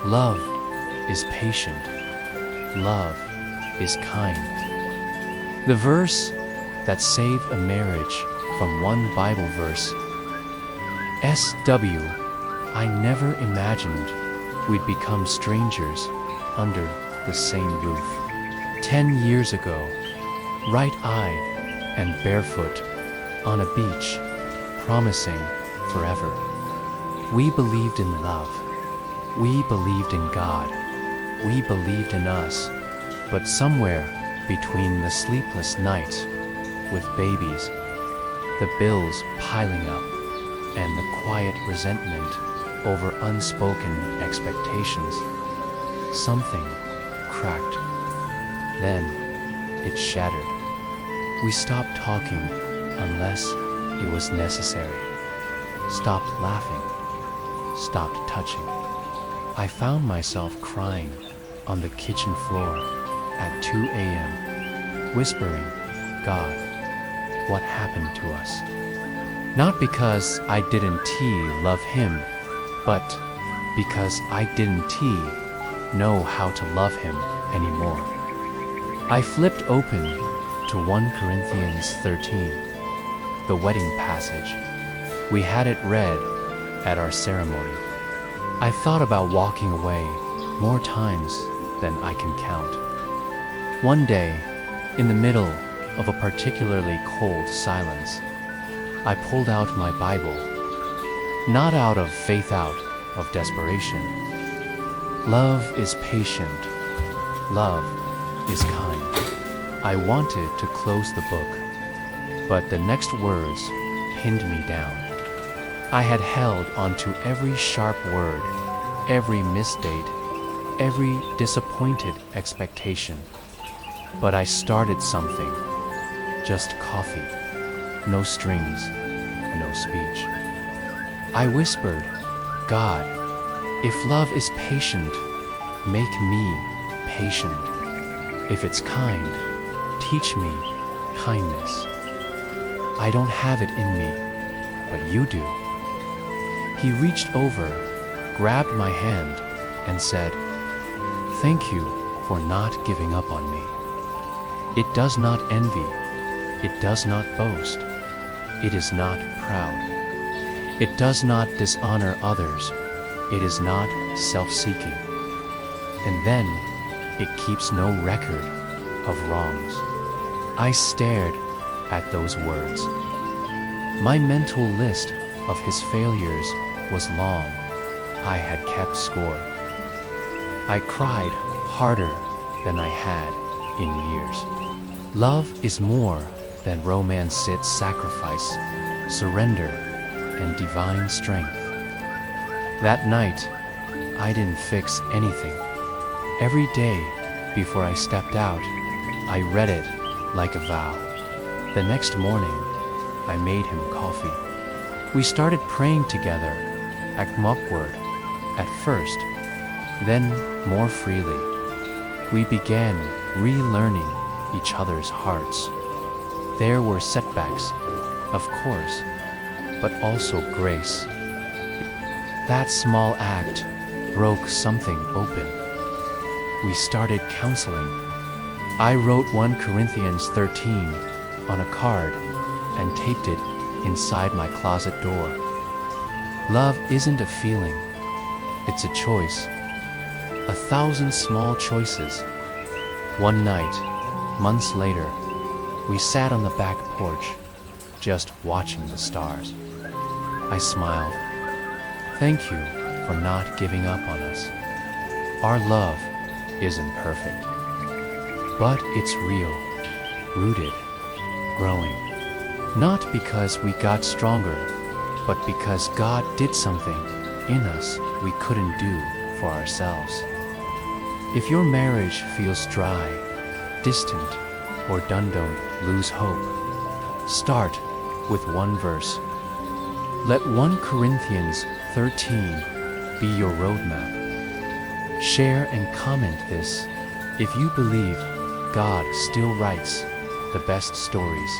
Love is patient. Love is kind. The verse that saved a marriage from one Bible verse. SW, I never imagined we'd become strangers under the same roof. 10 years ago, bright-eyed and barefoot on a beach, promising forever. We believed in love. We believed in God. We believed in us. But somewhere between the sleepless nights with babies, the bills piling up, and the quiet resentment over unspoken expectations, something cracked. Then it shattered. We stopped talking unless it was necessary. Stopped laughing. Stopped touching. I found myself crying on the kitchen floor at 2 a.m., whispering, God, what happened to us? Not because I didn't love him, but because I didn't know how to love him anymore. I flipped open to 1 Corinthians 13, the wedding passage. We had it read at our ceremony. I thought about walking away more times than I can count. One day, in the middle of a particularly cold silence, I pulled out my Bible, not out of faith, out of desperation. Love is patient. Love is kind. I wanted to close the book, but the next words pinned me down. I had held onto every sharp word, every misdate, every disappointed expectation. But I started something, just coffee, no strings, no speech. I whispered, God, if love is patient, make me patient. If it's kind, teach me kindness. I don't have it in me, but you do. He reached over, grabbed my hand, and said, thank you for not giving up on me. It does not envy. It does not boast. It is not proud. It does not dishonor others. It is not self-seeking. And then it keeps no record of wrongs. I stared at those words. My mental list of his failures was long. I had kept score. I cried harder than I had in years. Love is more than romance, it's sacrifice, surrender, and divine strength. That night, I didn't fix anything. Every day before I stepped out, I read it like a vow. The next morning, I made him coffee. We started praying together, upward at first, then more freely. We began relearning each other's hearts. There were setbacks, of course, but also grace. That small act broke something open. We started counseling. I wrote 1 Corinthians 13 on a card and taped it inside my closet door. Love isn't a feeling, it's a choice. 1,000 small choices. One night, months later, we sat on the back porch, just watching the stars. I smiled. Thank you for not giving up on us. Our love isn't perfect, but it's real, rooted, growing. Not because we got stronger, but because God did something in us we couldn't do for ourselves. If your marriage feels dry, distant, or done, don't lose hope. Start with one verse. Let 1 Corinthians 13 be your roadmap. Share and comment this if you believe God still writes the best stories.